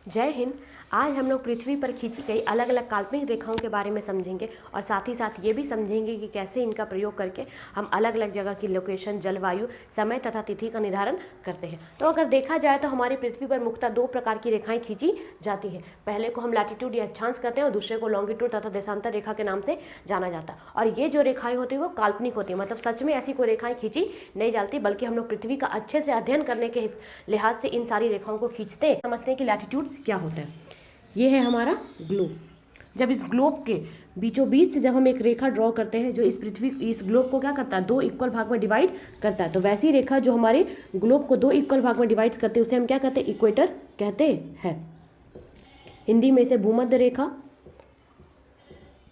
जय हिंद। आज हम लोग पृथ्वी पर खींची गई अलग अलग काल्पनिक रेखाओं के बारे में समझेंगे और साथ ही साथ ये भी समझेंगे कि कैसे इनका प्रयोग करके हम अलग अलग जगह की लोकेशन, जलवायु, समय तथा तिथि का निर्धारण करते हैं। तो अगर देखा जाए तो हमारी पृथ्वी पर मुख्यतः दो प्रकार की रेखाएं खींची जाती हैं। पहले को हम लैटिट्यूड या अक्षांश कहते हैं और दूसरे को लॉन्गिट्यूड तथा देशांतर रेखा के नाम से जाना जाता है। और ये जो रेखाएं होती है वो काल्पनिक होती है, मतलब सच में ऐसी कोई रेखाएं खींची नहीं जाती, बल्कि हम लोग पृथ्वी का अच्छे से अध्ययन करने के लिहाज से इन सारी रेखाओं को खींचते हैं, समझते हैं कि लैटिट्यूड्स क्या होता है। ये है हमारा ग्लोब। जब इस ग्लोब के बीचों बीच से जब हम एक रेखा ड्रॉ करते हैं जो इस ग्लोब को क्या करता है, दो इक्वल भाग में डिवाइड करता है, तो वैसी रेखा जो हमारे ग्लोब को दो इक्वल भाग में डिवाइड करते हैं उसे हम क्या कहते हैं, इक्वेटर कहते हैं। हिंदी में इसे भूमध्य रेखा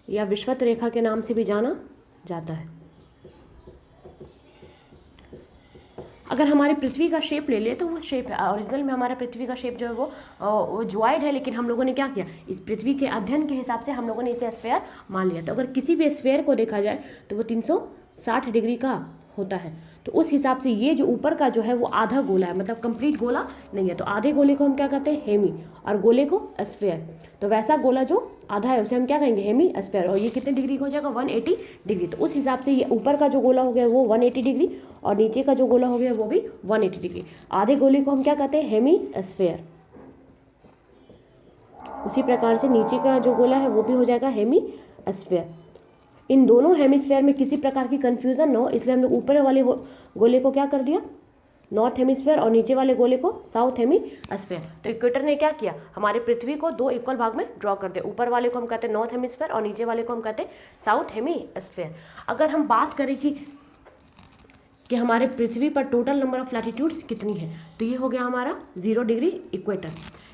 या विषुवत रेखा के नाम से भी जाना जाता है। अगर हमारी पृथ्वी का शेप ले ले तो वो शेप है, ओरिजिनल में हमारा पृथ्वी का शेप जो है वो ज्वाइड है, लेकिन हम लोगों ने क्या किया, इस पृथ्वी के अध्ययन के हिसाब से हम लोगों ने इसे स्फेयर मान लिया। तो अगर किसी भी स्फेयर को देखा जाए तो वो 360 डिग्री का होता है। तो उस हिसाब से ये जो ऊपर का जो है वो आधा गोला है, मतलब कंप्लीट गोला नहीं है। तो आधे गोले को हम क्या कहते हैं, हेमी, और गोले को स्फेयर। तो वैसा गोला जो आधा है उसे हम क्या कहेंगे, हेमी स्फेयर। और ये कितने डिग्री का हो जाएगा, 180 डिग्री। तो उस हिसाब से ये ऊपर का जो गोला हो गया वो 180 डिग्री और नीचे का जो गोला हो गया वो भी 180 डिग्री। आधे गोले को हम क्या कहते हैं, हेमी स्फेयर। उसी प्रकार से नीचे का जो गोला है वो भी हो जाएगा हेमी स्फेयर। इन दोनों हेमिस्फेयर में किसी प्रकार की कंफ्यूजन न हो, इसलिए हमने ऊपर वाले गोले को क्या कर दिया, नॉर्थ हेमिस्फेयर, और नीचे वाले गोले को साउथ हेमिस्फेयर। तो इक्वेटर ने क्या किया, हमारे पृथ्वी को दो इक्वल भाग में ड्रॉ कर दिया। ऊपर वाले को हम कहते हैं नॉर्थ हेमिस्फेयर और नीचे वाले को हम कहते हैं साउथ हेमिस्फेयर। अगर हम बात करें कि हमारे पृथ्वी पर टोटल नंबर ऑफ लैटिट्यूड्स कितनी है, तो ये हो गया हमारा 0 डिग्री इक्वेटर।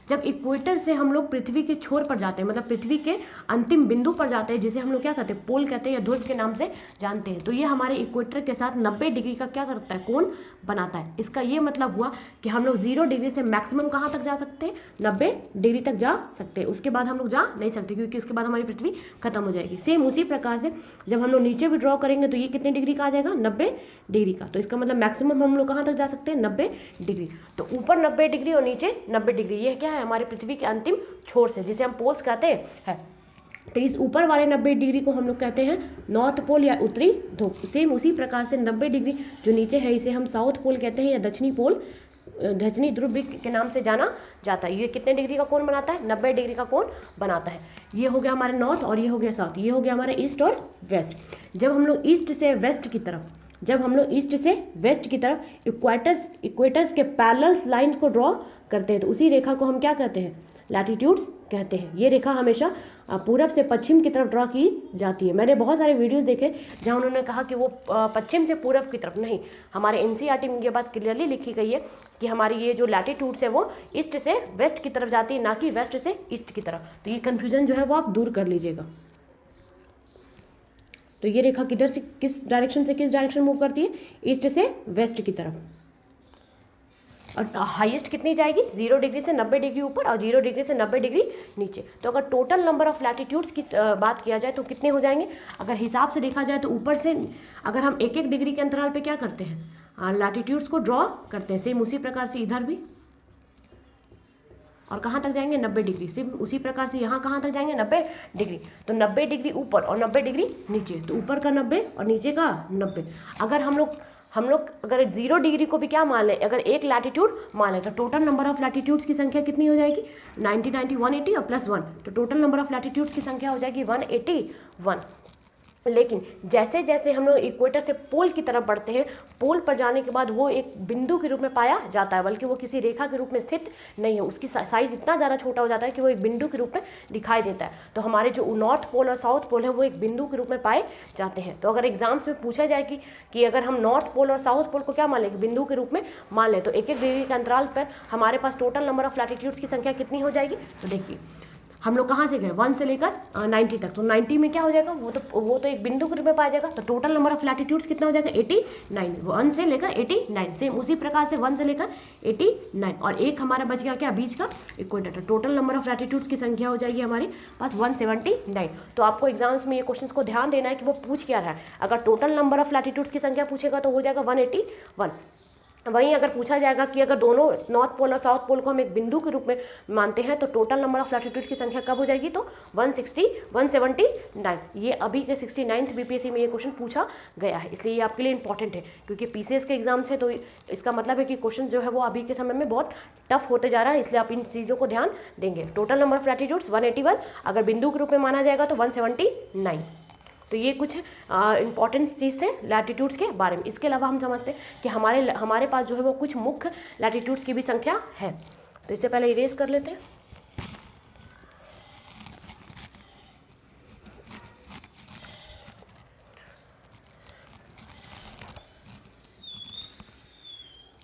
जब इक्वेटर से हम लोग पृथ्वी के छोर पर जाते हैं, मतलब पृथ्वी के अंतिम बिंदु पर जाते हैं, जिसे हम लोग क्या कहते हैं, पोल कहते हैं या ध्रुव के नाम से जानते हैं, तो ये हमारे इक्वेटर के साथ 90 डिग्री का क्या करता है, कोण बनाता है। इसका ये मतलब हुआ कि हम लोग 0 डिग्री से मैक्सिमम कहाँ तक जा सकते हैं, 90 डिग्री तक जा सकते हैं। उसके बाद हम लोग जा नहीं सकते, क्योंकि उसके बाद हमारी पृथ्वी खत्म हो जाएगी। सेम उसी प्रकार से जब हम लोग नीचे भी ड्रॉ करेंगे तो ये कितने डिग्री का आ जाएगा, 90 डिग्री का। तो इसका मतलब मैक्सिमम हम लोग कहाँ तक जा सकते हैं, 90 डिग्री। तो ऊपर 90 डिग्री और नीचे 90 डिग्री, ये क्या है, हमारे पृथ्वी के अंतिम छोर से, जिसे हम पोल्स कहते हैं। तो इस ऊपर वाले 90 डिग्री को हम लोग कहते हैं नॉर्थ पोल या उत्तरी ध्रुव। सेम उसी प्रकार से 90 डिग्री जो नीचे है इसे हम साउथ पोल कहते हैं या दक्षिणी पोल, दक्षिणी ध्रुव भी के नाम से जाना जाता है। ये कितने डिग्री का कोण बनाता है, 90 डिग्री का कोण बनाता है। ये हो गया हमारे नॉर्थ और ये हो गया साउथ, ये हो गया हमारे ईस्ट और वेस्ट। जब हम लोग ईस्ट से वेस्ट की तरफ इक्वेटर्स के पैरेलल लाइन को ड्रॉ करते हैं, तो उसी रेखा को हम क्या कहते हैं, लैटिट्यूड्स कहते हैं। ये रेखा हमेशा पूरब से पश्चिम की तरफ ड्रॉ की जाती है। मैंने बहुत सारे वीडियोस देखे जहां उन्होंने कहा कि वो पश्चिम से पूरब की तरफ, नहीं, हमारे एनसीईआरटी में ये बात क्लियरली लिखी गई है कि हमारी ये जो लैटिट्यूड्स है वो ईस्ट से वेस्ट की तरफ जाती है, ना कि वेस्ट से ईस्ट की तरफ। तो ये कन्फ्यूजन जो है वो आप दूर कर लीजिएगा। तो ये रेखा किधर से किस डायरेक्शन मूव करती है, ईस्ट से वेस्ट की तरफ। और हाईएस्ट कितनी जाएगी, 0 डिग्री से 90 डिग्री ऊपर और 0 डिग्री से 90 डिग्री नीचे। तो अगर टोटल नंबर ऑफ लैटिट्यूड्स की बात किया जाए तो कितने हो जाएंगे, अगर हिसाब से देखा जाए तो ऊपर से अगर हम एक एक डिग्री के अंतराल पे क्या करते हैं, लैटिट्यूड्स को ड्रॉ करते हैं। सेम उसी प्रकार से इधर भी, और कहाँ तक जाएंगे, 90 डिग्री। सिर्फ उसी प्रकार से यहाँ कहाँ तक जाएंगे, 90 डिग्री। तो 90 डिग्री ऊपर और 90 डिग्री नीचे, तो ऊपर का 90 और नीचे का 90। अगर हम लोग अगर 0 डिग्री को भी क्या मान लें, अगर एक लैटिट्यूड मान लें, तो टोटल नंबर ऑफ लैटिट्यूड्स की संख्या कितनी हो जाएगी, 90 90 180 और प्लस 1, तो टोटल नंबर ऑफ लैटिट्यूड्स की संख्या हो जाएगी 181। लेकिन जैसे जैसे हम लोग इक्वेटर से पोल की तरफ बढ़ते हैं, पोल पर जाने के बाद वो एक बिंदु के रूप में पाया जाता है, बल्कि वो किसी रेखा के रूप में स्थित नहीं है। उसकी साइज इतना ज़्यादा छोटा हो जाता है कि वो एक बिंदु के रूप में दिखाई देता है। तो हमारे जो नॉर्थ पोल और साउथ पोल है वो एक बिंदु के रूप में पाए जाते हैं। तो अगर एग्जाम्स में पूछा जाए कि अगर हम नॉर्थ पोल और साउथ पोल को क्या मान लें, बिंदु के रूप में मान लें, तो एक एक डिग्री के अंतराल पर हमारे पास टोटल नंबर ऑफ लैटिट्यूड्स की संख्या कितनी हो जाएगी। तो देखिए हम लोग कहाँ से गए, 1 से लेकर 90 तक, तो 90 में क्या हो जाएगा, वो तो एक बिंदु के रूप में पाया जाएगा। तो टोटल नंबर ऑफ लैटिट्यूड्स कितना हो जाएगा, 89, 1 से लेकर 89। सेम उसी प्रकार से 1 से लेकर 89, और एक हमारा बच गया क्या, बीच का इक्वेटर। तो टोटल नंबर ऑफ लैटिट्यूड्स की संख्या हो जाएगी हमारे पास 179। तो आपको एग्जाम्स में ये क्वेश्चन को ध्यान देना है कि वो पूछ क्या रहा है। अगर टोटल नंबर ऑफ लैटिट्यूड्स की संख्या पूछेगा तो हो जाएगा 181। वहीं अगर पूछा जाएगा कि अगर दोनों नॉर्थ पोल और साउथ पोल को हम एक बिंदु के रूप में मानते हैं तो टोटल नंबर ऑफ लैटिट्यूड की संख्या कब हो जाएगी, तो 179। ये अभी के 69th बीपीएससी में ये क्वेश्चन पूछा गया है, इसलिए ये आपके लिए इंपॉर्टेंट है क्योंकि पीसीएस के एग्जाम्स है, तो इसका मतलब है कि क्वेश्चन जो है वो अभी के समय में बहुत टफ होते जा रहा है, इसलिए आप इन चीज़ों को ध्यान देंगे। टोटल नंबर ऑफ लैटिट्यूड्स 181, अगर बिंदु के रूप में माना जाएगा तो 179। तो ये कुछ इंपॉर्टेंट चीज़ थे लैटिट्यूड्स के बारे में। इसके अलावा हम समझते हैं कि हमारे पास जो है वो कुछ मुख्य लैटिट्यूड्स की भी संख्या है, तो इससे पहले इरेज कर लेते हैं।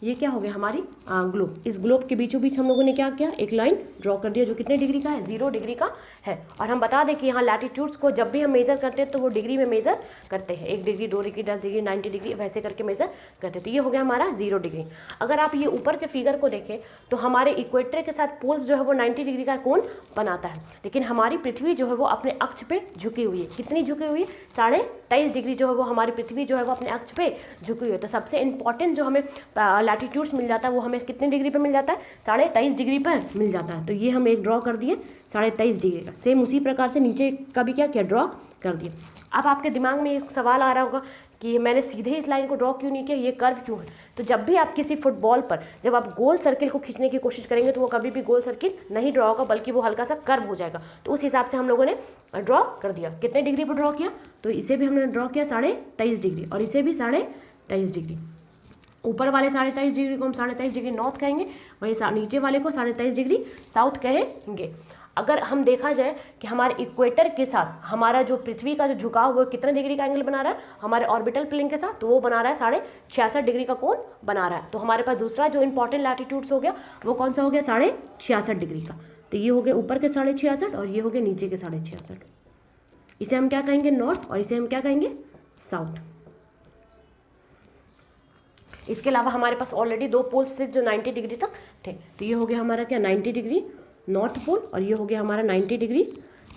ये क्या हो गया हमारी ग्लोब। इस ग्लोब के बीचों बीच हम लोगों ने क्या किया, एक लाइन ड्रॉ कर दिया जो कितने डिग्री का है, 0 डिग्री का है। और हम बता दें कि यहाँ लैटिट्यूड्स को जब भी हम मेज़र करते हैं तो वो डिग्री में मेज़र करते हैं, 1 डिग्री 2 डिग्री 10 डिग्री 90 डिग्री वैसे करके मेज़र करते हैं। तो ये हो गया हमारा 0 डिग्री। अगर आप ये ऊपर के फिगर को देखें तो हमारे इक्वेटर के साथ पोल्स जो है वो 90 डिग्री का कोण बनाता है, लेकिन हमारी पृथ्वी जो है वो अपने अक्ष पे झुकी हुई है। कितनी झुकी हुई है, 23.5 डिग्री जो है वो हमारी पृथ्वी जो है वो अपने अक्ष पे झुकी हुई है। तो सबसे इंपॉर्टेंट जो हमें लैटिट्यूड्स मिल जाता है वो हमें कितने डिग्री पे मिल जाता है, 23.5 डिग्री पर मिल जाता है। तो ये हम एक ड्रॉ कर दिए 23.5 डिग्री का। सेम उसी प्रकार से नीचे का भी क्या किया, ड्रॉ कर दिया। अब आपके दिमाग में एक सवाल आ रहा होगा कि मैंने सीधे इस लाइन को ड्रॉ क्यों नहीं किया, ये कर्व क्यों है। तो जब भी आप किसी फुटबॉल पर जब आप गोल सर्किल को खींचने की कोशिश करेंगे तो वो कभी भी गोल सर्किल नहीं ड्रॉ होगा, बल्कि वो हल्का सा कर्व हो जाएगा। तो उस हिसाब से हम लोगों ने ड्रॉ कर दिया। कितने डिग्री पर ड्रॉ किया, तो इसे भी हमने ड्रॉ किया 23.5 डिग्री और इसे भी 23.5 डिग्री। ऊपर वाले 23.5 डिग्री को हम 23.5 डिग्री नॉर्थ कहेंगे, वहीं नीचे वाले को 23.5 डिग्री साउथ कहेंगे। अगर हम देखा जाए कि हमारे इक्वेटर के साथ हमारा जो पृथ्वी का जो झुकाव वो कितने डिग्री का एंगल बना रहा है हमारे ऑर्बिटल प्लेन के साथ, तो वो बना रहा है 66.5 डिग्री का कोण बना रहा है। तो हमारे पास दूसरा जो इंपॉर्टेंट लैटिट्यूड्स हो गया वो कौन सा हो गया, 66.5 डिग्री का। तो ये हो गया ऊपर के 66.5 और ये हो गया नीचे के 66.5। इसे हम क्या कहेंगे, नॉर्थ, और इसे हम क्या कहेंगे, साउथ। इसके अलावा हमारे पास ऑलरेडी 2 पोल्स थे जो 90 डिग्री तक थे। तो ये हो गया हमारा क्या, 90 डिग्री नॉर्थ पोल, और ये हो गया हमारा 90 डिग्री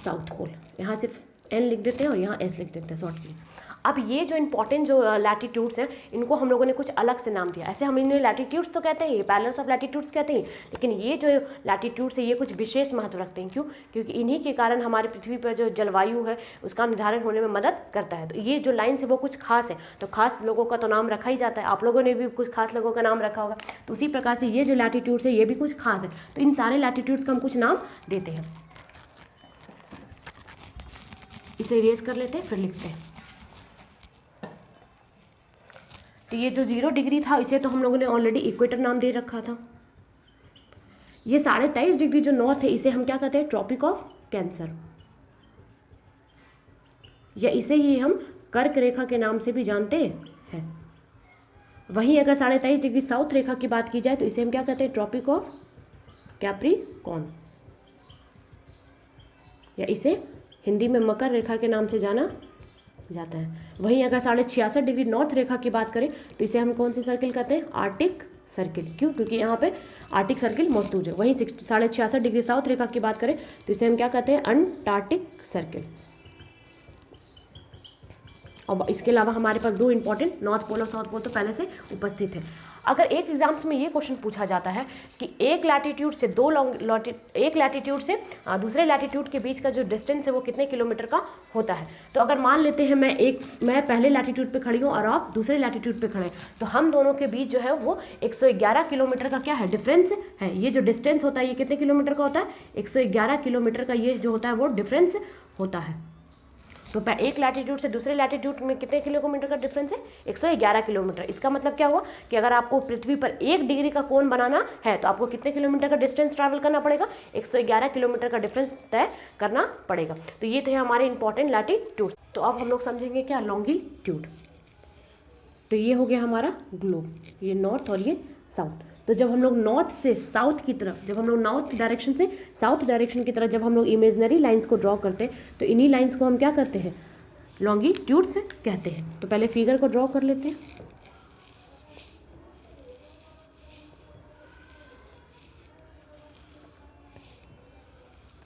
साउथ पोल। यहाँ सिर्फ एन लिख देते हैं और यहाँ एस लिख देते हैं शॉर्ट के लिए। अब ये जो इंपॉर्टेंट जो लैटिट्यूड्स हैं इनको हम लोगों ने कुछ अलग से नाम दिया। ऐसे हम इन्हें लैटिट्यूड्स तो कहते हैं, ये पैरेलल्स ऑफ लैटिट्यूड्स कहते हैं, लेकिन ये जो लैटिट्यूड्स है ये कुछ विशेष महत्व रखते हैं। क्यों, क्योंकि इन्हीं के कारण हमारी पृथ्वी पर जो जलवायु है उसका निर्धारण होने में मदद करता है। तो ये जो लाइन्स है वो कुछ खास है, तो खास लोगों का तो नाम रखा ही जाता है। आप लोगों ने भी कुछ खास लोगों का नाम रखा होगा, तो उसी प्रकार से ये जो लैटिट्यूड्स है ये भी कुछ खास है। तो इन सारे लैटिट्यूड्स का हम कुछ नाम देते हैं। इसे इरेज कर लेते हैं, फिर लिखते हैं। तो ये जो 0 डिग्री था इसे तो हम लोगों ने ऑलरेडी इक्वेटर नाम दे रखा था। ये 23.5 डिग्री जो नॉर्थ है इसे हम क्या कहते हैं, ट्रॉपिक ऑफ कैंसर, या इसे ही हम कर्क रेखा के नाम से भी जानते हैं। वहीं अगर 23.5 डिग्री साउथ रेखा की बात की जाए तो इसे हम क्या कहते हैं, ट्रॉपिक ऑफ कैप्रिकॉर्न, या इसे हिंदी में मकर रेखा के नाम से जाना जाता है। वहीं अगर 66.5 डिग्री नॉर्थ रेखा की बात करें तो इसे हम कौन सी सर्किल कहते हैं, आर्टिक सर्किल। क्यों, क्योंकि यहाँ पे आर्टिक सर्किल मौजूद है। वहीं 66.5 डिग्री साउथ रेखा की बात करें तो इसे हम क्या कहते हैं, अंटार्कटिक सर्किल। और इसके अलावा हमारे पास 2 इंपॉर्टेंट नॉर्थ पोल और साउथ पोल तो पहले से उपस्थित है। अगर एक एग्जाम्स में ये क्वेश्चन पूछा जाता है कि एक लैटिट्यूड से एक लैटिट्यूड से दूसरे लैटिट्यूड के बीच का जो डिस्टेंस है वो कितने किलोमीटर का होता है, तो अगर मान लेते हैं मैं पहले लैटिट्यूड पे खड़ी हूँ और आप दूसरे लैटिट्यूड पे खड़े हैं, तो हम दोनों के बीच जो है वो 111 किलोमीटर का क्या है, डिफरेंस है। ये जो डिस्टेंस होता है ये कितने किलोमीटर का होता है, 111 किलोमीटर का ये जो होता है वो डिफरेंस होता है। तो एक लैटिट्यूड से दूसरे लैटिट्यूड में कितने किलोमीटर का डिफरेंस है, 111 किलोमीटर। इसका मतलब क्या हुआ कि अगर आपको पृथ्वी पर 1 डिग्री का कोण बनाना है तो आपको कितने किलोमीटर का डिस्टेंस ट्रैवल करना पड़ेगा, 111 किलोमीटर का डिफरेंस तय करना पड़ेगा। तो ये थे हमारे इंपॉर्टेंट लैटिट्यूड। तो अब हम लोग समझेंगे क्या, लॉन्गिट्यूड। तो ये हो गया हमारा ग्लोब, ये नॉर्थ और ये साउथ। तो जब हम लोग नॉर्थ से साउथ की तरफ, जब हम लोग नॉर्थ डायरेक्शन से साउथ डायरेक्शन की तरफ जब हम लोग इमेजनरी लाइंस को ड्रॉ करते हैं तो इन्हीं लाइंस को हम क्या करते हैं, लॉन्गिट्यूड्स कहते हैं। तो पहले फिगर को ड्रॉ कर लेते हैं।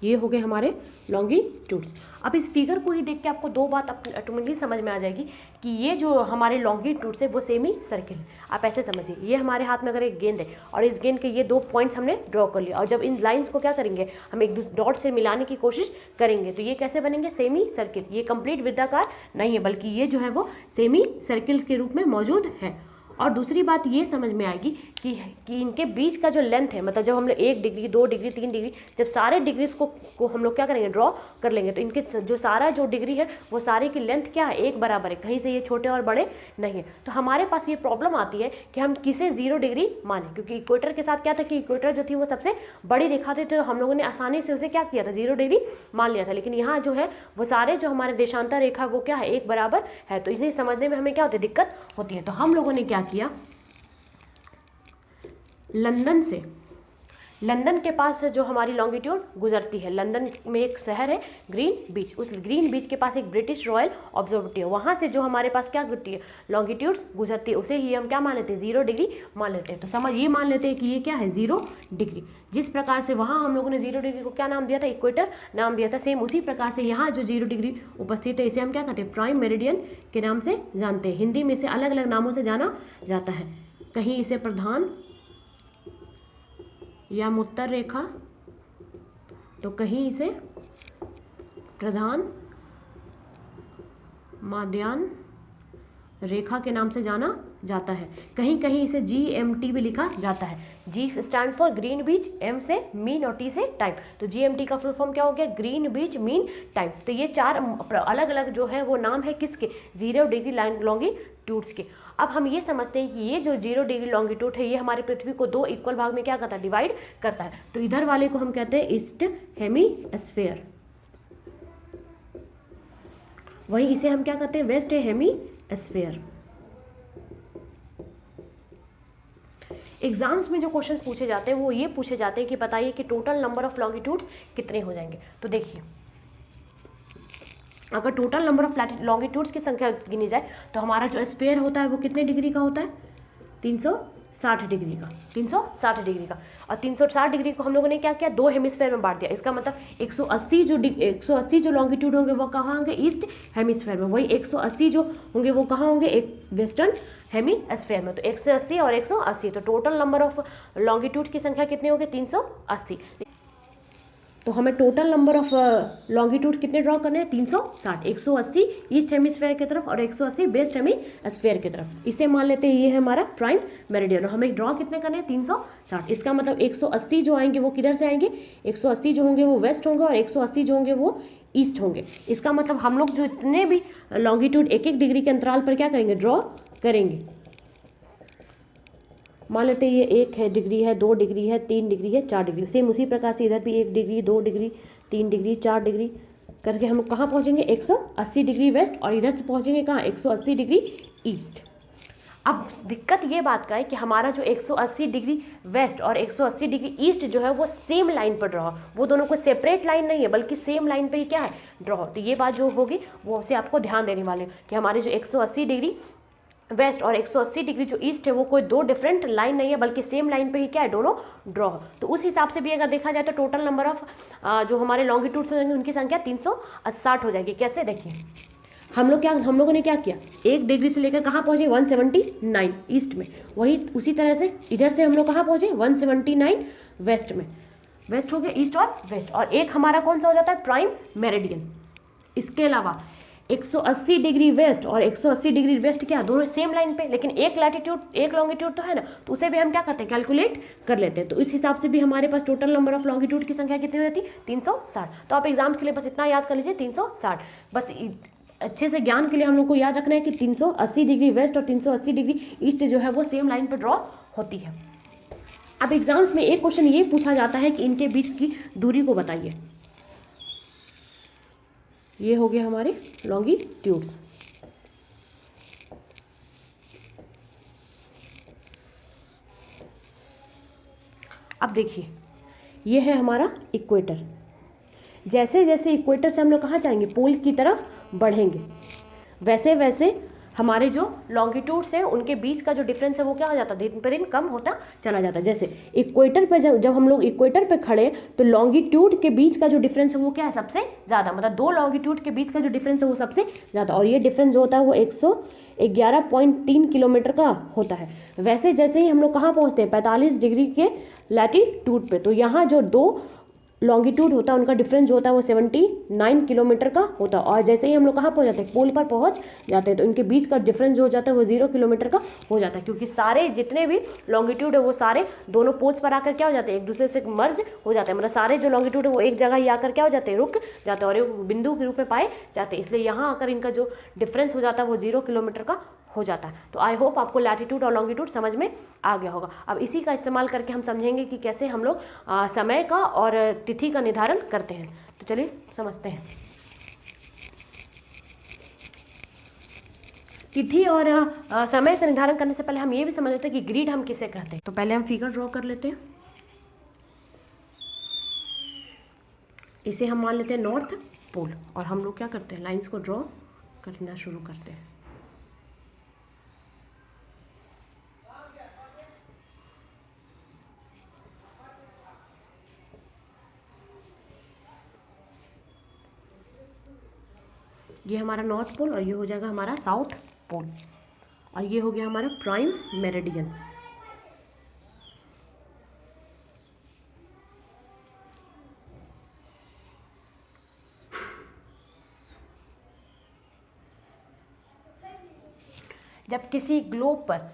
ये हो गए हमारे लॉन्गिट्यूड्स। अब इस फिगर को ही देख के आपको दो बात ऑटोमेटिकली समझ में आ जाएगी कि ये जो हमारे लॉन्गिट्यूड्स है वो सेमी सर्किल है। आप ऐसे समझिए, ये हमारे हाथ में अगर एक गेंद है और इस गेंद के ये 2 पॉइंट्स हमने ड्रॉ कर लिया, और जब इन लाइंस को क्या करेंगे, हम एक डॉट से मिलाने की कोशिश करेंगे तो ये कैसे बनेंगे, सेमी सर्किल। ये कंप्लीट वृत्ताकार नहीं है, बल्कि ये जो है वो सेमी सर्किल के रूप में मौजूद है। और दूसरी बात ये समझ में आएगी कि इनके बीच का जो लेंथ है, मतलब जब हम लोग 1 डिग्री 2 डिग्री 3 डिग्री, जब सारे डिग्रीज को हम लोग क्या करेंगे, ड्रॉ कर लेंगे, तो इनके जो सारा जो डिग्री है वो सारे की लेंथ क्या है, एक बराबर है, कहीं से ये छोटे और बड़े नहीं है। तो हमारे पास ये प्रॉब्लम आती है कि हम किसे 0 डिग्री माने, क्योंकि इक्वेटर के साथ क्या था कि इक्वेटर जो थी वो सबसे बड़ी रेखा थी, तो हम लोगों ने आसानी से उसे क्या किया था, 0 डिग्री मान लिया था। लेकिन यहाँ जो है वो सारे जो हमारे देशांतर रेखा वो क्या है, एक बराबर है, तो इन्हें समझने में हमें क्या होती है, दिक्कत होती है। तो हम लोगों ने क्या किया, लंदन के पास जो हमारी लॉन्गिट्यूड गुजरती है, लंदन में एक शहर है ग्रीन बीच, उस ग्रीन बीच के पास एक ब्रिटिश रॉयल ऑब्जर्वेटरी है, वहाँ से जो हमारे पास क्या गुजरती है, लॉन्गिट्यूड्स गुजरती है, उसे ही हम क्या मान लेते हैं, 0 डिग्री मान लेते हैं। तो समझ ये मान लेते हैं कि ये क्या है, 0 डिग्री। जिस प्रकार से वहाँ हम लोगों ने 0 डिग्री को क्या नाम दिया था, इक्वेटर नाम दिया था, सेम उसी प्रकार से यहाँ जो 0 डिग्री उपस्थित है इसे हम क्या कहते हैं, प्राइम मेरिडियन के नाम से जानते हैं। हिंदी में इसे अलग अलग नामों से जाना जाता है, कहीं इसे प्रधान या मुत्तर रेखा, तो कहीं इसे प्रधान माध्यान रेखा के नाम से जाना जाता है, कहीं कहीं इसे GMT भी लिखा जाता है। G stand for green beach, M से मीन और T से टाइम, तो GMT का फुल फॉर्म क्या हो गया, ग्रीन बीच मीन टाइम। तो ये 4 अलग अलग जो है वो नाम है किसके, 0 डिग्री लॉन्गिट्यूड्स के। अब हम ये समझते हैं कि ये जो 0 डिग्री लॉन्गिट्यूड है ये हमारी पृथ्वी को 2 इक्वल भाग में क्या करता है, डिवाइड करता है। तो इधर वाले को हम कहते हैं ईस्ट हेमीस्फीयर, वहीं इसे हम क्या कहते हैं, वेस्ट हेमीस्फीयर। एग्जाम्स में जो क्वेश्चंस पूछे जाते हैं वो ये पूछे जाते हैं कि बताइए कि टोटल नंबर ऑफ लॉन्गिट्यूड्स कितने हो जाएंगे। तो देखिए, अगर टोटल नंबर ऑफ लॉन्गिट्यूड्स की संख्या गिनी जाए तो हमारा जो स्फीयर होता है वो कितने डिग्री का होता है, 360 डिग्री का, 360 डिग्री का। और 360 डिग्री को हम लोगों ने क्या किया, 2 हेमिस्फीयर में बांट दिया। इसका मतलब 180 जो लॉन्गिट्यूड होंगे वो कहाँ होंगे, ईस्ट हेमिस्फीयर में, वही 180 जो होंगे वो कहाँ होंगे, एक वेस्टर्न हेमिस्फीयर में। तो 180 और 180, तो टोटल नंबर ऑफ लॉन्गिट्यूड की संख्या कितने होंगे, 380। तो हमें टोटल नंबर ऑफ लॉन्गिट्यूड कितने ड्रॉ करने हैं, 360, 180 ईस्ट हेमिस्फीयर की तरफ और 180 वेस्ट हेमिस्फीयर की तरफ। इसे मान लेते हैं ये है हमारा प्राइम मेरिडियन, और हमें ड्रॉ कितने करने हैं, 360। इसका मतलब 180 जो आएंगे वो किधर से आएंगे, 180 जो होंगे वो वेस्ट होंगे और 180 जो होंगे वो ईस्ट होंगे। इसका मतलब हम लोग जो इतने भी लॉन्गिट्यूड 1-1 डिग्री के अंतराल पर क्या करेंगे, ड्रॉ करेंगे। मान लेते हैं ये 1 है डिग्री है, 2 डिग्री है, 3 डिग्री है, 4 डिग्री। सेम उसी प्रकार से इधर भी 1 डिग्री 2 डिग्री 3 डिग्री 4 डिग्री करके हम कहाँ पहुँचेंगे, 180 डिग्री वेस्ट, और इधर से पहुँचेंगे कहाँ, 180 डिग्री ईस्ट। अब दिक्कत ये बात का है कि हमारा जो 180 डिग्री वेस्ट और 180 डिग्री ईस्ट जो है वो सेम लाइन पर ड्रॉ, वो दोनों को सेपरेट लाइन नहीं है बल्कि सेम लाइन पे ही क्या है, ड्रॉ। तो ये बात जो होगी वो से आपको ध्यान देने वाले कि हमारे जो 180 डिग्री वेस्ट और 180 डिग्री जो ईस्ट है वो कोई 2 डिफरेंट लाइन नहीं है बल्कि सेम लाइन पे ही क्या है, दोनों ड्रॉ। तो उस हिसाब से भी अगर देखा जाए तो टोटल नंबर ऑफ जो हमारे लॉन्गिट्यूड्स हो जाएंगे उनकी संख्या 360 हो जाएगी। कैसे, देखिए हम लोगों ने क्या किया, 1 डिग्री से लेकर कहाँ पहुँचे, 179 ईस्ट में, वही उसी तरह से इधर से हम लोग कहाँ पहुँचे, 179 वेस्ट में। वेस्ट हो गया ईस्ट और वेस्ट, और एक हमारा कौन सा हो जाता है, प्राइम मेरिडियन। इसके अलावा 180 डिग्री वेस्ट और 180 डिग्री वेस्ट क्या, दोनों सेम लाइन पे, लेकिन एक लैटिट्यूड एक लॉन्गिट्यूड तो है ना, तो उसे भी हम क्या करते हैं, कैलकुलेट कर लेते हैं। तो इस हिसाब से भी हमारे पास टोटल नंबर ऑफ लॉन्गिट्यूड की संख्या कितनी हो जाती है, 360। तो आप एग्जाम के लिए बस इतना याद कर लीजिए, 360। बस अच्छे से ज्ञान के लिए हम लोग को याद रखना है कि 380 डिग्री वेस्ट और 380 डिग्री ईस्ट जो है वो सेम लाइन पर ड्रॉ होती है। अब एग्जाम्स में एक क्वेश्चन ये पूछा जाता है कि इनके बीच की दूरी को बताइए। ये हो गया हमारे लॉन्गिट्यूड्स। अब देखिए ये है हमारा इक्वेटर। जैसे जैसे इक्वेटर से हम लोग कहाँ जाएंगे, पोल की तरफ बढ़ेंगे, वैसे वैसे हमारे जो लॉन्गिट्यूड्स हैं उनके बीच का जो डिफरेंस है वो क्या हो जाता है, दिन पर दिन कम होता चला जाता है। जैसे इक्वेटर पे जब हम लोग इक्वेटर पे खड़े तो लॉन्गिट्यूड के बीच का जो डिफरेंस है वो क्या है, सबसे ज़्यादा, मतलब दो लॉन्गिट्यूड के बीच का जो डिफरेंस है वो सबसे ज़्यादा, और ये डिफरेंस जो होता है वो 111.3 किलोमीटर का होता है। वैसे जैसे ही हम लोग कहाँ पहुँचते हैं, 45 डिग्री के लैटिट्यूड पे, तो यहाँ जो दो लॉन्गिट्यूड होता है उनका डिफरेंस जो होता है वो 79 किलोमीटर का होता है। और जैसे ही हम लोग कहाँ पहुँच जाते हैं, पोल पर पहुँच जाते हैं, तो इनके बीच का डिफरेंस जो हो जाता है वो 0 किलोमीटर का हो जाता है, क्योंकि सारे जितने भी लॉन्गिट्यूड है वो सारे दोनों पोल्स पर आकर क्या हो जाते हैं, एक दूसरे से मर्ज हो जाते हैं, मतलब सारे जो लॉन्गिट्यूड है वो एक जगह ही आकर क्या हो जाते हैं, रुक जाते हैं और एक बिंदु के रूप में पाए जाते हैं। इसलिए यहाँ आकर इनका जो डिफरेंस हो जाता है वो 0 किलोमीटर का हो जाता है। तो आई होप आपको लैटिट्यूड और लॉन्गिट्यूड समझ में आ गया होगा। अब इसी का इस्तेमाल करके हम समझेंगे कि कैसे हम लोग समय का और तिथि का निर्धारण करते हैं। तो चलिए समझते हैं। तिथि और समय का निर्धारण करने से पहले हम ये भी समझ लेते हैं कि ग्रिड हम किसे कहते हैं। तो पहले हम फिगर ड्रॉ कर लेते हैं। इसे हम मान लेते हैं नॉर्थ पोल, और हम लोग क्या करते हैं, लाइंस को ड्रॉ करना शुरू करते हैं। ये हमारा नॉर्थ पोल और ये हो जाएगा हमारा साउथ पोल, और ये हो गया हमारा प्राइम मेरिडियन। जब किसी ग्लोब पर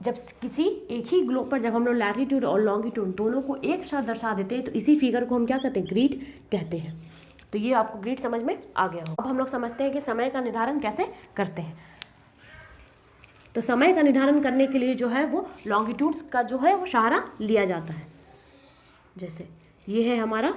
एक ही ग्लोब पर जब हम लोग लैटिट्यूड और लॉन्गिट्यूड दोनों को एक साथ दर्शा देते हैं तो इसी फिगर को हम क्या कहते हैं, ग्रिड कहते हैं। तो ये आपको ग्रिड समझ में आ गया हो। अब हम लोग समझते हैं कि समय का निर्धारण कैसे करते हैं। तो समय का निर्धारण करने के लिए जो है वो लॉन्गिट्यूड्स का जो है वो सहारा लिया जाता है। जैसे ये है हमारा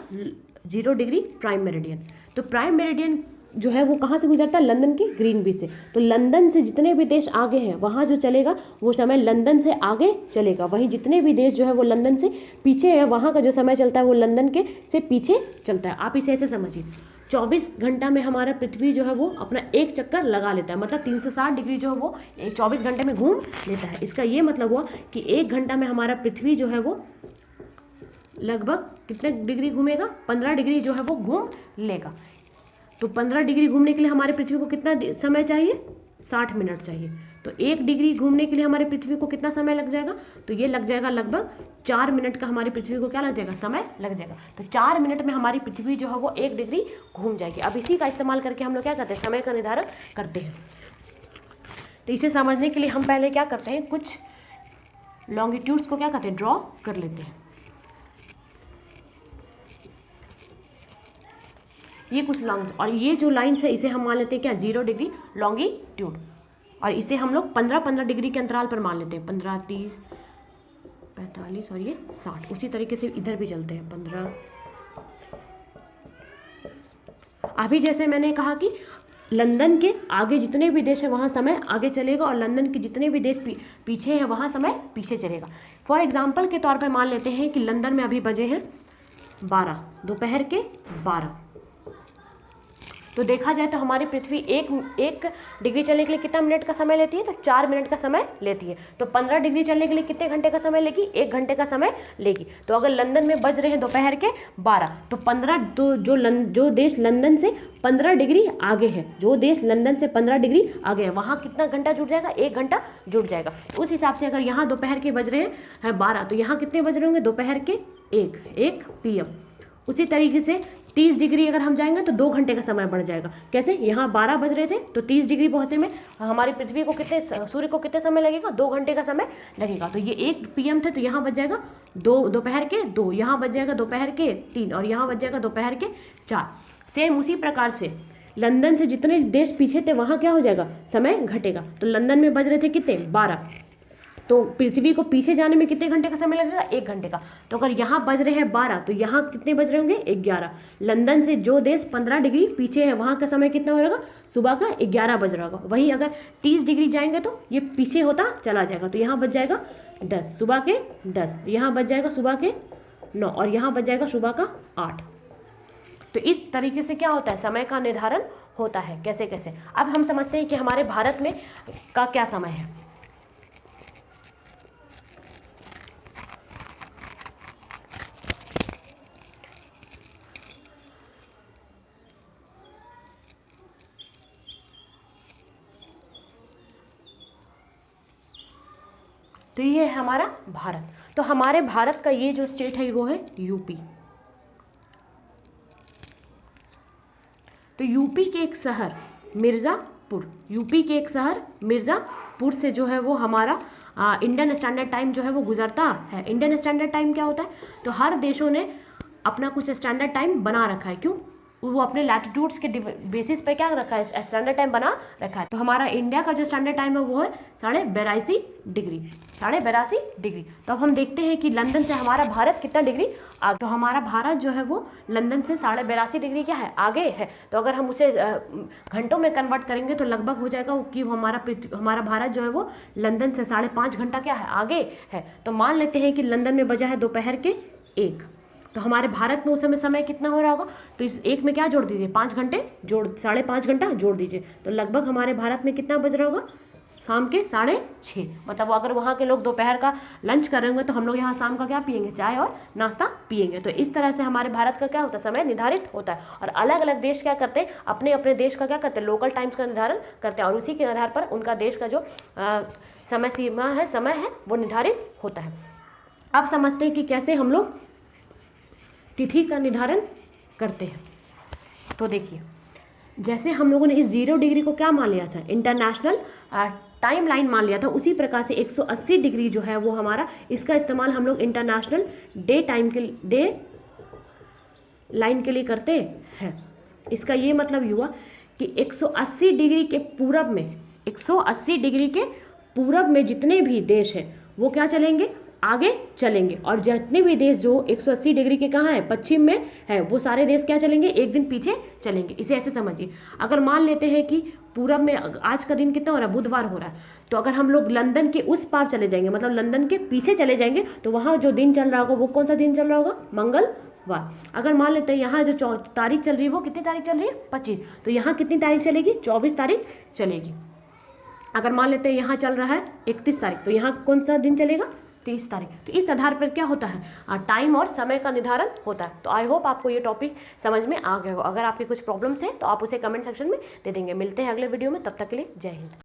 0 डिग्री प्राइम मेरिडियन। तो प्राइम मेरिडियन जो है वो कहाँ से गुजरता है, लंदन के ग्रीनविच से। तो लंदन से जितने भी देश आगे हैं वहाँ जो चलेगा वो समय लंदन से आगे चलेगा, वहीं जितने भी देश जो है वो लंदन से पीछे है वहाँ का जो समय चलता है वो लंदन के से पीछे चलता है। आप इसे ऐसे समझिए, 24 घंटा में हमारा पृथ्वी जो है वो अपना एक चक्कर लगा लेता है, मतलब 360 डिग्री जो है वो 24 घंटे में घूम लेता है। इसका ये मतलब हुआ कि 1 घंटा में हमारा पृथ्वी जो है वो लगभग कितने डिग्री घूमेगा, 15 डिग्री जो है वो घूम लेगा। तो 15 डिग्री घूमने के लिए हमारे पृथ्वी को कितना समय चाहिए, 60 मिनट चाहिए। तो 1 डिग्री घूमने के लिए हमारे पृथ्वी को कितना समय लग जाएगा, तो ये लग जाएगा लगभग 4 मिनट का हमारी पृथ्वी को क्या लग जाएगा, समय लग जाएगा। तो 4 मिनट में हमारी पृथ्वी जो है वो 1 डिग्री घूम जाएगी। अब इसी का इस्तेमाल करके हम लोग क्या करते हैं, समय का निर्धारण करते हैं। तो इसे समझने के लिए हम पहले क्या करते हैं, कुछ लॉन्गिट्यूड्स को क्या करते हैं, ड्रॉ कर लेते हैं। ये कुछ लॉन्ग, और ये जो लाइन्स है इसे हम मान लेते हैं क्या, 0 डिग्री लॉन्गिट्यूड, और इसे हम लोग 15-15 डिग्री के अंतराल पर मान लेते हैं, 15, 30, 45 और ये 60। उसी तरीके से इधर भी चलते हैं 15। अभी जैसे मैंने कहा कि लंदन के आगे जितने भी देश हैं वहाँ समय आगे चलेगा, और लंदन के जितने भी देश पीछे हैं वहाँ समय पीछे चलेगा। फॉर एग्जाम्पल के तौर पर मान लेते हैं कि लंदन में अभी बजे हैं 12, दोपहर के 12। तो देखा जाए तो हमारी पृथ्वी एक डिग्री चलने के लिए कितना मिनट का समय लेती है, तो 4 मिनट का समय लेती है। तो 15 डिग्री चलने के लिए कितने घंटे का समय लेगी, 1 घंटे का समय लेगी। तो अगर लंदन में बज रहे हैं दोपहर के 12, तो 15 जो देश लंदन से 15 डिग्री आगे है, जो देश लंदन से 15 डिग्री आगे है, वहाँ कितना घंटा जुड़ जाएगा, 1 घंटा जुड़ जाएगा। उस हिसाब से अगर यहाँ दोपहर के बज रहे हैं 12, तो यहाँ कितने बज रहे होंगे, दोपहर के 1 PM। उसी तरीके से 30 डिग्री अगर हम जाएंगे तो 2 घंटे का समय बढ़ जाएगा। कैसे, यहाँ 12 बज रहे थे तो 30 डिग्री पहुँचने में हमारी पृथ्वी को सूर्य को कितने समय लगेगा, 2 घंटे का समय लगेगा। तो ये 1 PM थे तो यहाँ बज जाएगा दोपहर के 2, यहाँ बज जाएगा दोपहर के 3, और यहाँ बज जाएगा दोपहर के 4। सेम उसी प्रकार से लंदन से जितने देश पीछे थे वहाँ क्या हो जाएगा, समय घटेगा। तो लंदन में बज रहे थे कितने, 12, तो पृथ्वी को पीछे जाने में कितने घंटे का समय लगेगा, 1 घंटे का। तो अगर यहाँ बज रहे हैं 12, तो यहाँ कितने बज रहे होंगे, 11। लंदन से जो देश 15 डिग्री पीछे है वहाँ का समय कितना हो रहेगा, सुबह का 11 बज रहा होगा। वहीं अगर 30 डिग्री जाएंगे तो ये पीछे होता चला जाएगा। तो यहाँ बज जाएगा 10, सुबह के 10, यहाँ बज जाएगा सुबह के 9, और यहाँ बज जाएगा सुबह का 8। तो इस तरीके से क्या होता है, समय का निर्धारण होता है, कैसे कैसे। अब हम समझते हैं कि हमारे भारत में का क्या समय है। तो ये है हमारा भारत। तो हमारे भारत का ये जो स्टेट है वो है यूपी। तो यूपी के एक शहर मिर्ज़ापुर, यूपी के एक शहर मिर्ज़ापुर से जो है वो हमारा इंडियन स्टैंडर्ड टाइम जो है वो गुजरता है। इंडियन स्टैंडर्ड टाइम क्या होता है? तो हर देशों ने अपना कुछ स्टैंडर्ड टाइम बना रखा है। क्यों? वो अपने लैटिट्यूड्स के बेसिस पे क्या रखा है? स्टैंडर्ड टाइम बना रखा है। तो हमारा इंडिया का जो स्टैंडर्ड टाइम है वो है 82.5 डिग्री, 82.5 डिग्री। तो अब हम देखते हैं कि लंदन से हमारा भारत कितना डिग्री आगे। तो हमारा भारत जो है वो लंदन से 82.5 डिग्री क्या है? आगे है। तो अगर हम उसे घंटों में कन्वर्ट करेंगे तो लगभग हो जाएगा कि हमारा भारत जो है वो लंदन से 5.5 घंटा क्या है? आगे है। तो मान लेते हैं कि लंदन में बजा है दोपहर के 1। तो हमारे भारत में उस समय कितना हो रहा होगा? तो इस एक में क्या जोड़ दीजिए? 5 घंटे जोड़ 5.5 घंटा जोड़ दीजिए। तो लगभग हमारे भारत में कितना बज रहा होगा? शाम के 6:30। मतलब अगर वहाँ के लोग दोपहर का लंच कर रहे होंगे तो हम लोग यहाँ शाम का क्या पियेंगे? चाय और नाश्ता पियेंगे। तो इस तरह से हमारे भारत का क्या होता है? समय निर्धारित होता है। और अलग अलग देश क्या करते हैं? अपने अपने देश का क्या करते हैं? लोकल टाइम्स का निर्धारण करते हैं और उसी के आधार पर उनका देश का जो समय सीमा है, समय है, वो निर्धारित होता है। अब समझते हैं कि कैसे हम लोग तिथि का निर्धारण करते हैं। तो देखिए, जैसे हम लोगों ने इस 0 डिग्री को क्या मान लिया था? इंटरनेशनल टाइम लाइन मान लिया था। उसी प्रकार से 180 डिग्री जो है वो हमारा, इसका इस्तेमाल हम लोग इंटरनेशनल डे लाइन के लिए करते हैं। इसका ये मतलब ये हुआ कि 180 डिग्री के पूरब में, 180 डिग्री के पूरब में जितने भी देश हैं वो क्या चलेंगे? आगे चलेंगे। और जितने भी देश जो 180 डिग्री के कहाँ है? पश्चिम में है, वो सारे देश क्या चलेंगे? एक दिन पीछे चलेंगे। इसे ऐसे समझिए। अगर मान लेते हैं कि पूरब में आज का दिन कितना हो रहा है? बुधवार हो रहा है। तो अगर हम लोग लंदन के उस पार चले जाएंगे, मतलब लंदन के पीछे चले जाएंगे, तो वहाँ जो दिन चल रहा होगा वो कौन सा दिन चल रहा होगा? मंगलवार। अगर मान लेते हैं यहाँ जो तारीख चल रही है वो कितनी तारीख चल रही है? 25। तो यहाँ कितनी तारीख चलेगी? 24 तारीख चलेगी। अगर मान लेते हैं यहाँ चल रहा है 31 तारीख, तो यहाँ कौन सा दिन चलेगा? 30 तारीख। तो इस आधार पर क्या होता है? टाइम और समय का निर्धारण होता है। तो आई होप आपको ये टॉपिक समझ में आ गया हो। अगर आपके कुछ प्रॉब्लम्स हैं तो आप उसे कमेंट सेक्शन में दे देंगे। मिलते हैं अगले वीडियो में, तब तक के लिए जय हिंद।